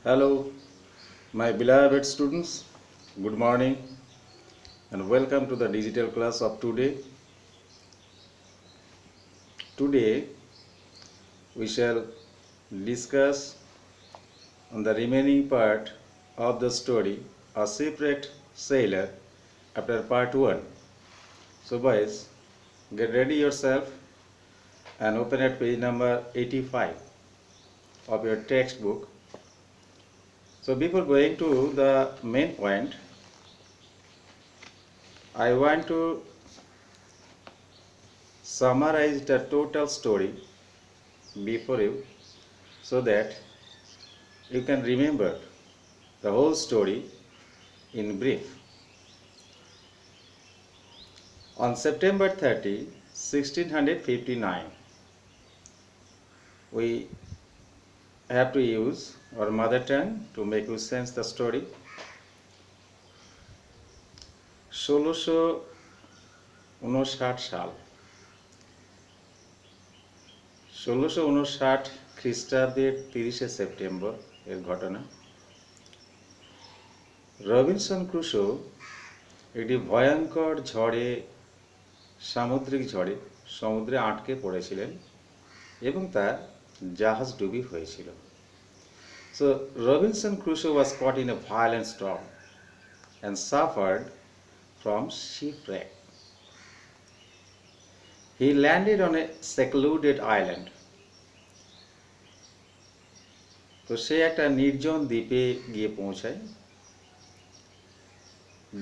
Hello, my beloved students. Good morning and welcome to the digital class of today. Today we shall discuss on the remaining part of the story, A Shipwrecked Sailor, after part 1. So, boys, get ready yourself and open at page number 85 of your textbook. So, before going to the main point, I want to summarize the total story before you so that you can remember the whole story in brief. On September 30, 1659, we have to use our mother tongue to make you sense the story. 1659 সাল 1659 খ্রিস্টাব্দের 30শে September এর ঘটনা। Robinson Crusoe একটি ভয়ঙ্কর ঝড়ে সামুদ্রিক ঝড়ে সমুদ্রে আটকে পড়েছিলেন এবং তার জাহাজ ডুবি হয়েছিল। So Robinson Crusoe was caught in a violent storm and suffered from shipwreck. He landed on a secluded island. তো সে একটা নির্জন দ্বীপে গিয়ে পৌঁছায়।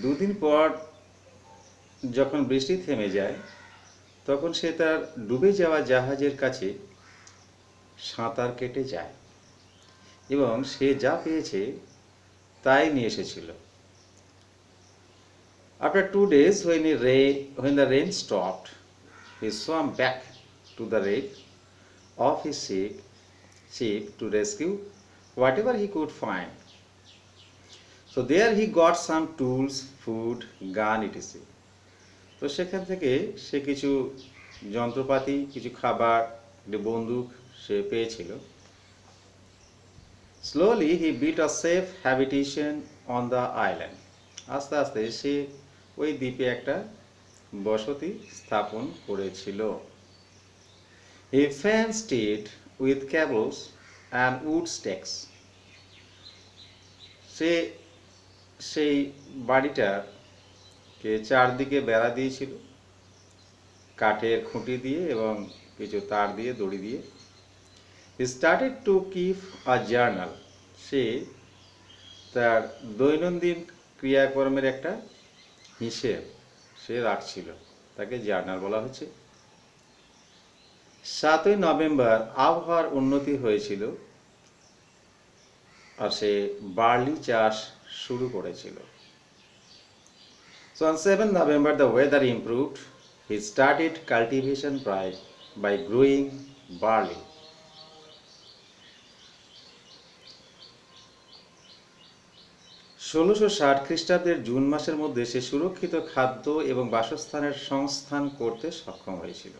দুদিন পর যখন বৃষ্টি থেমে যায় তখন সে তার ডুবে যাওয়া জাহাজের কাছে সাঁতার কেটে যায় এবং সে যা পেয়েছে তাই নিয়ে এসেছিল। After 2 days, when the rain stopped, he swam back to the wreck of his ship to rescue whatever he could find. So there he got some tools, food, gun, etc. তো সেখান থেকে সে কিছু যন্ত্রপাতি, কিছু খাবার, একটি বন্দুক সে পেয়েছিল। Slowly he built a safe habitation on the island. আস্তে আস্তে সে ওই দ্বীপে একটা বসতি স্থাপন করেছিল। He fenced it with cables and wood stakes. সে সেই বাড়িটাকে চারদিকে বেড়া দিয়েছিল কাঠের খুঁটি দিয়ে এবং কিছু তার দিয়ে দড়ি দিয়ে। He started to keep a journal. সে তার দৈনন্দিন ক্রিয়াকর্মের একটা হিসেব সে রাখছিল, তাকে জার্নাল বলা হচ্ছে। 7ই নভেম্বর আবহাওয়ার উন্নতি হয়েছিল আর সে বার্লি চাষ শুরু করেছিল। So on 7th November the weather improved. He started cultivation by growing barley. ষোলোশো খ্রিস্টাব্দের জুন মাসের মধ্যে সে সুরক্ষিত খাদ্য এবং বাসস্থানের সংস্থান করতে সক্ষম হয়েছিল।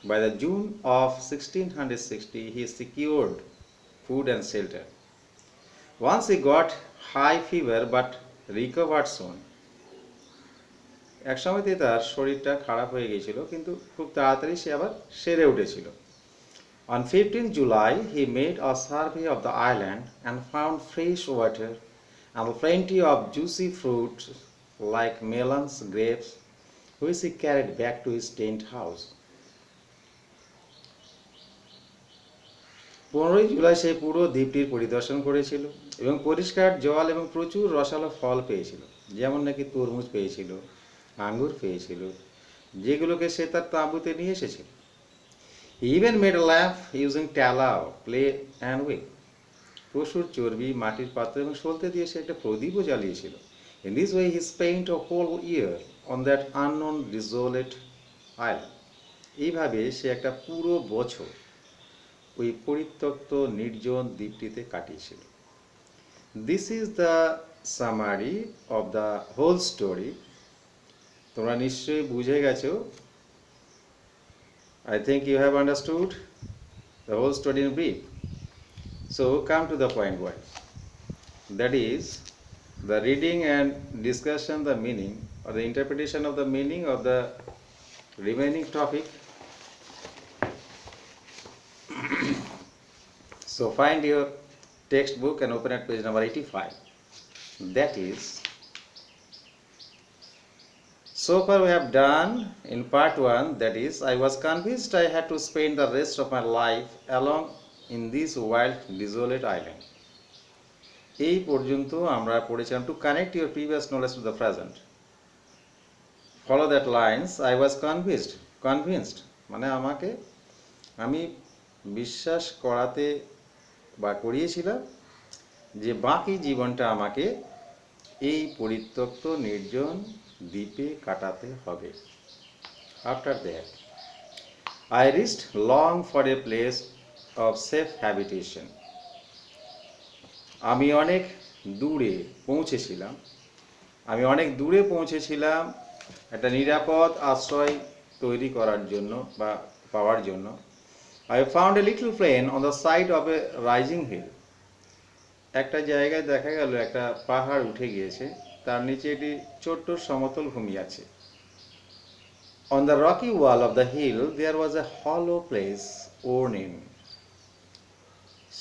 By the June of 1660 he secured food and shelter. Once he got high fever but recovered soon. এক সময়তে তার শরীরটা খারাপ হয়ে গিয়েছিল কিন্তু খুব তাড়াতাড়ি সে আবার সেরে উঠেছিল। On 15th July he made a survey of the island and found fresh water and plenty of juicy fruits like melons, grapes, which he carried back to his tent house. 15ই July সে পুরো দ্বীপটির পরিদর্শন করেছিল এবং পরিষ্কার জল এবং প্রচুর রসালো ফল পেয়েছিল, যেমন নাকি তরমুজ পেয়েছিল, আঙ্গুর পেয়েছিল, যেগুলোকে সে তার তাঁবুতে নিয়ে এসেছিল। He even made a lamp using tallow, clay and wick. পশুর চর্বি, মাটির পাত্র এবং সলতে দিয়ে সে একটা প্রদীপও জ্বালিয়েছিল। In this way he spent a whole year on that unknown desolate island. এইভাবে সে একটা পুরো বছর ওই পরিত্যক্ত নির্জন দ্বীপটিতে কাটিয়েছিল। This is the summary of the whole story. তোমরা নিশ্চয়ই বুঝে গেছো। I think you have understood the whole story in brief. So come to the point, boys. that is the reading and discussion the meaning or the interpretation of the meaning of the remaining topic. So find your textbook and open at page number 85. That is, so far we have done in part 1, that is, I was convinced I had to spend the rest of my life alone in this wild, desolate island. এই পর্যন্ত আমরা পড়েছিলাম to connect your previous knowledge to the present. Follow that lines. I was convinced মানে আমি বিশ্বাস করাতে বা করিয়েছিলাম যে বাকি জীবনটা আমাকে এই পরিত্যক্ত নির্জন দ্বীপে কাটাতে হবে। After that, I reached long for a place of safe habitation. আমি অনেক দূরে পৌঁছেছিলাম একটা নিরাপদ আশ্রয় তৈরি করার জন্য বা পাওয়ার জন্য। I found a little plain on the side of a rising hill. একটা জায়গায় দেখা গেল একটা পাহাড় উঠে গিয়েছে, তার নিচে একটি ছোট্ট সমতল ভূমি আছে। On the rocky wall of the hill there was a hollow place worn in.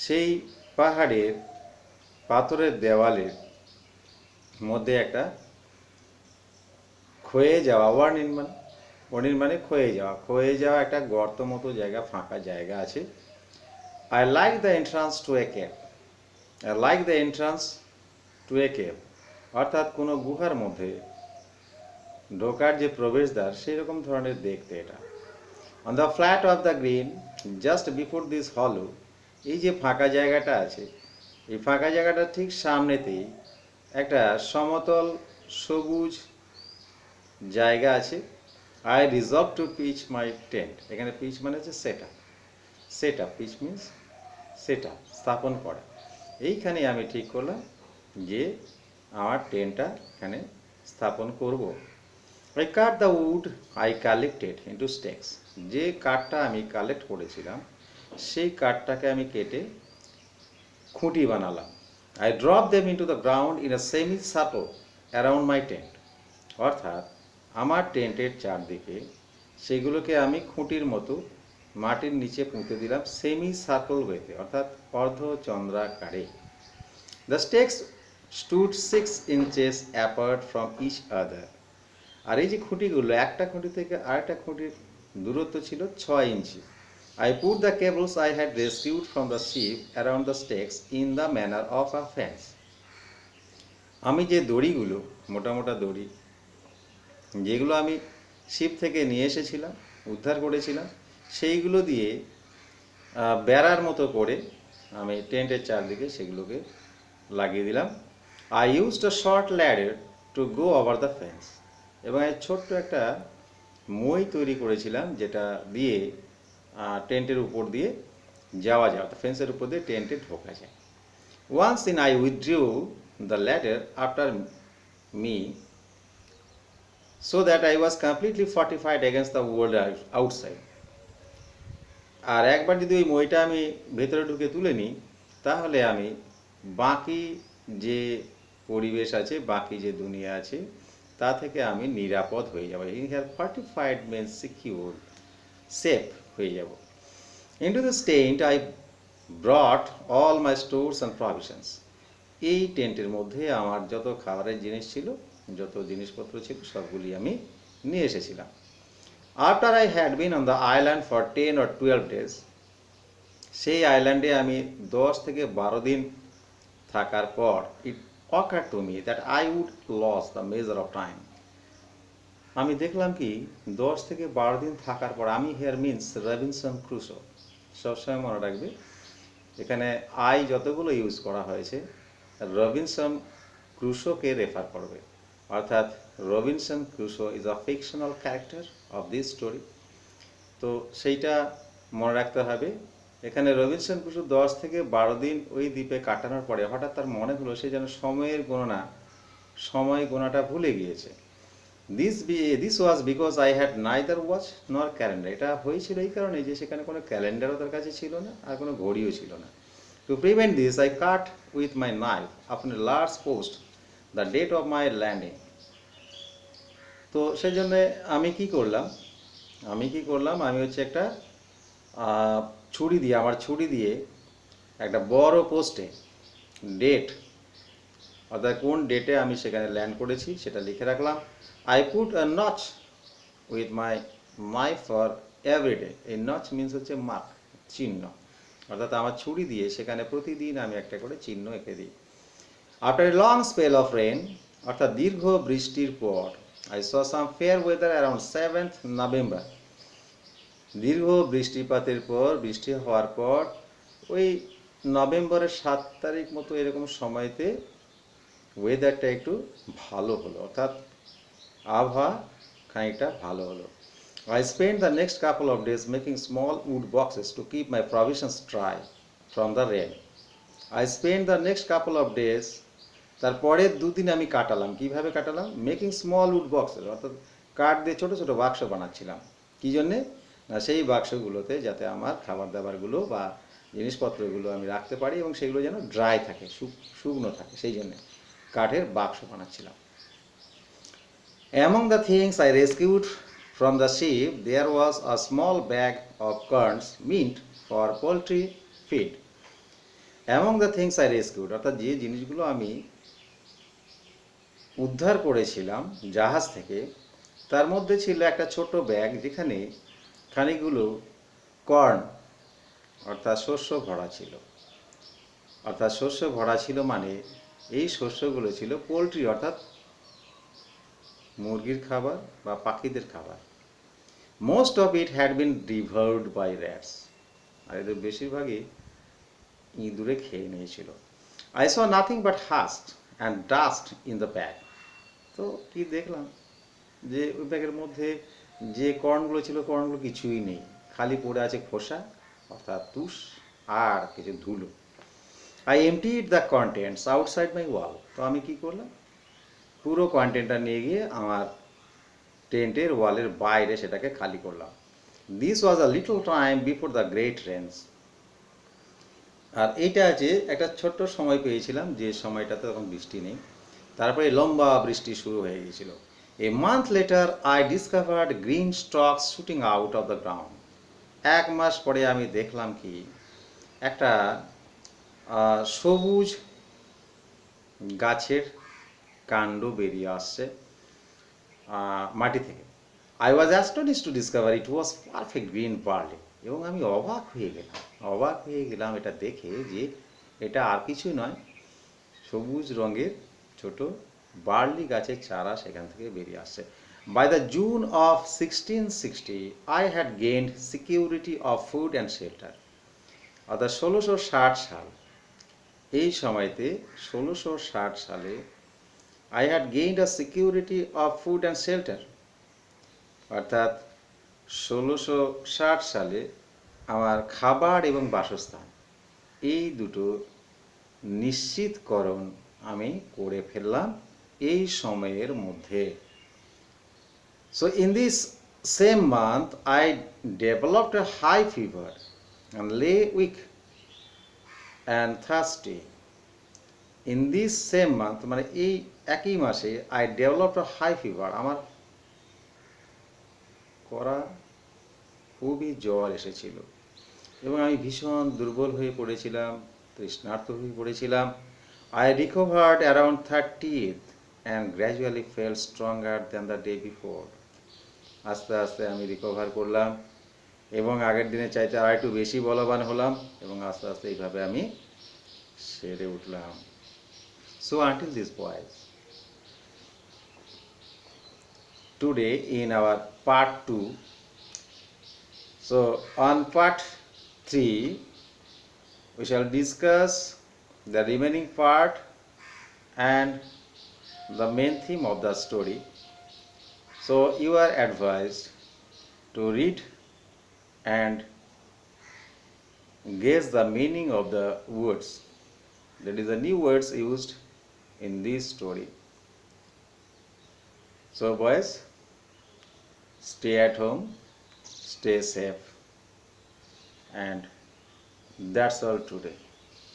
সেই পাহাড়ের পাথরের দেওয়ালের মধ্যে একটা ক্ষয়ে যাওয়া ওয়ার্নিং মানে ক্ষয়ে যাওয়া একটা গর্ত মতো জায়গা, ফাঁকা জায়গা আছে। I like the entrance to a cave. অর্থাৎ কোনো গুহার মধ্যে ঢোকার যে প্রবেশদ্বার সেই রকম ধরনের দেখতে এটা। On the flat of the green just before this hollow, এই যে ফাঁকা জায়গাটা আছে, এই ফাঁকা জায়গাটার ঠিক সামনেতেই একটা সমতল সবুজ জায়গা আছে। I resolved to pitch my tent. এখানে pitch মানে হচ্ছে set up. Pitch means set up, স্থাপন করা। এইখানে আমি ঠিক করলাম যে আমার টেন্টটা এখানে স্থাপন করব। I cut the wood I collected into stakes. যে কাঠটা আমি কালেক্ট করেছিলাম সেই কাঠটাকে আমি কেটে খুঁটি বানালাম। I dropped them into the ground in a semicircle around my tent. অর্থাৎ আমার টেন্টের চারদিকে সেগুলোকে আমি খুঁটির মতো মাটির নিচে পুঁতে দিলাম সেমি সার্কেল ওয়েতে, অর্থাৎ অর্ধচন্দ্রাকারে। The stakes stood 6 inches apart from each other. আর এই যে খুঁটিগুলো একটা খুঁটি থেকে আরেকটা খুঁটির দূরত্ব ছিল 6 ইঞ্চি। I put the cables I had rescued from the ship around the stakes in the manner of a fence. আমি যে দড়িগুলো, মোটা দড়ি যেগুলো আমি শিপ থেকে নিয়ে এসেছিলাম, উদ্ধার করেছিলাম, সেইগুলো দিয়ে বেড়ার মতো করে আমি টেন্টের চারদিকে সেগুলোকে লাগিয়ে দিলাম। I used a short ladder to go over the fence. এবং এই ছোট্ট একটা মই তৈরি করেছিলাম যেটা দিয়ে টেন্টের উপর দিয়ে যাওয়া যায়, অর্থাৎ ফেন্সের উপর দিয়ে টেন্টে ঢোকা যায়। Once in I withdrew the ladder after me so that I was completely fortified against the world outside. আর একবার যদি ওই মইটা আমি ভেতরে ঢুকে তুলে নিই তাহলে আমি বাকি যে পরিবেশ আছে, বাকি যে দুনিয়া আছে তা থেকে আমি নিরাপদ হয়ে যাব। Here fortified means secure, safe হয়ে যাব। Into this tent I brought all my stores and provisions. এই টেন্টের মধ্যে আমার যত খাবারের জিনিস ছিল, যত জিনিসপত্র ছিল সবগুলি আমি নিয়ে এসেছিলাম। After I had been on the island for 10 or 12 days, সেই আইল্যান্ডে আমি 10 থেকে 12 দিন থাকার পর it occurred to me that I would lose the measure of time. আমি দেখলাম কি 10 থেকে 12 দিন থাকার পর, আমি হিয়ার মিন্স রবিনসন ক্রুসো, সবসময় মনে রাখবে এখানে আই যতগুলো ইউজ করা হয়েছে রবিনসন ক্রুসোকে রেফার করবে, অর্থাৎ Robinson Crusoe is a fictional character of this story. তো সেইটা মনে রাখতে হবে। এখানে রবিনসন ক্রুসো 10 থেকে 12 দিন ওই দ্বীপে কাটানোর পরে হঠাৎ তার মনে হলো সে যেন সময় গোনাটা ভুলে গিয়েছে। This was because I had neither watch nor calendar. এটা হয়েছিল এই কারণে যে সেখানে কোনো ক্যালেন্ডারও তার কাছে ছিল না আর কোনো ঘড়িও ছিল না। To prevent this, I cut with my knife upon a large post the date of my landing. তো সেই জন্যে আমি হচ্ছে একটা ছুরি দিয়ে একটা বড় পোস্টে ডেট, অর্থাৎ কোন ডেটে আমি সেখানে ল্যান্ড করেছি সেটা লিখে রাখলাম। I put a notch with my knife for everyday. এই নচ মিনস হচ্ছে মার্ক, চিহ্ন, অর্থাৎ আমার ছুরি দিয়ে সেখানে প্রতিদিন আমি একটা করে চিহ্ন এঁকে দিই। After a long spell of rain, অর্থাৎ দীর্ঘ বৃষ্টির পর, I saw some fair weather around 7th November. দীর্ঘ বৃষ্টিপাতের পর, বৃষ্টি হওয়ার পর ওই নভেম্বরের 7 তারিখ মতো এরকম সময়তে ওয়েদারটা একটু ভালো হলো, অর্থাৎ আবহাওয়া খানিকটা ভালো হলো। I spent the next couple of days making small wood boxes to keep my provisions dry from the rain. I spent the next couple of days, তারপরের দুদিন আমি কাটালাম। কিভাবে কাটালাম? মেকিং স্মল উড বক্সেস, অর্থাৎ কাঠ দিয়ে ছোটো ছোটো বাক্স বানাচ্ছিলাম। কী জন্যে? না সেই বাক্সগুলোতে যাতে আমার খাবার দাবারগুলো বা জিনিসপত্রগুলো আমি রাখতে পারি এবং সেগুলো যেন ড্রাই থাকে, শুকনো থাকে, সেই জন্যে কাঠের বাক্স বানাচ্ছিলাম। Among the things I rescued from the ship, there was a small bag of curds meant for poultry feed. Among the things I rescued, অর্থাৎ যে জিনিসগুলো আমি উদ্ধার করেছিলাম জাহাজ থেকে, তার মধ্যে ছিল একটা ছোট ব্যাগ যেখানে খানিকগুলো কর্ন অর্থাৎ শস্য ভরা ছিল। অর্থাৎ শস্য ভরা ছিল মানে এই শস্যগুলো ছিল পোলট্রি অর্থাৎ মুরগির খাবার বা পাখিদের খাবার। Most of it had been devoured by rats, আর এদের বেশিরভাগই ইঁদুরে খেয়ে নিয়েছিল। I saw nothing but husk and dust in the bag. তো কি দেখলাম যে ওই ব্যাগের মধ্যে যে কর্নগুলো ছিল, কর্নগুলো কিছুই নেই, খালি পড়ে আছে খোসা অর্থাৎ তুষ আর কিছু ধুলো। I emptied the contents outside my wall. তো আমি কি করলাম? পুরো কন্টেন্টটা নিয়ে গিয়ে আমার টেন্টের ওয়ালের বাইরে সেটাকে খালি করলাম। This was a little time before the great rains. আর এইটা আছে একটা ছোট্ট সময় পেয়েছিলাম যে সময়টাতে তখন বৃষ্টি নেই, তারপরে লম্বা বৃষ্টি শুরু হয়ে গিয়েছিল। A month letter I discovered green stocks shooting out of the ground. 1 মাস পরে আমি দেখলাম কি একটা সবুজ গাছের কাণ্ড বেরিয়ে আসছে মাটি থেকে। I was astonished to discover it was perfect green barley. এবং আমি অবাক হয়ে গেলাম এটা দেখে যে এটা আর কিছুই নয়, সবুজ রঙের ছোট বার্লি গাছের চারা সেখান থেকে বেরিয়ে আসছে। By the June of 1660 I had gained security of food and shelter. অর্থাৎ 1660 সাল, এই সময়তে 1660 সালে I had gained a security of food and shelter, অর্থাৎ 1660 সালে আমার খাবার এবং বাসস্থান এই দুটো নিশ্চিতকরণ আমি করে ফেললাম এই সময়ের মধ্যে। So in this same month I developed a high fever and lay weak and thirsty. In this same month মানে এই একই মাসে I developed a high fever, আমার খুবই জ্বর এসেছিল এবং আমি ভীষণ দুর্বল হয়ে পড়েছিলাম, তৃষ্ণার্ত হয়ে পড়েছিলাম। I recovered around 30th and gradually felt stronger than the day before. আস্তে আস্তে আমি রিকভার করলাম এবং আগের দিনের চাইতে আর একটু বেশি বলবান হলাম এবং আস্তে আস্তে এইভাবে আমি সেরে উঠলাম। So until this boys, today in our part 2, so on part 3 we shall discuss the remaining part and the main theme of the story. So you are advised to read and guess the meaning of the words, that is the new words used in this story. So boys, stay at home, stay safe, and that's all today.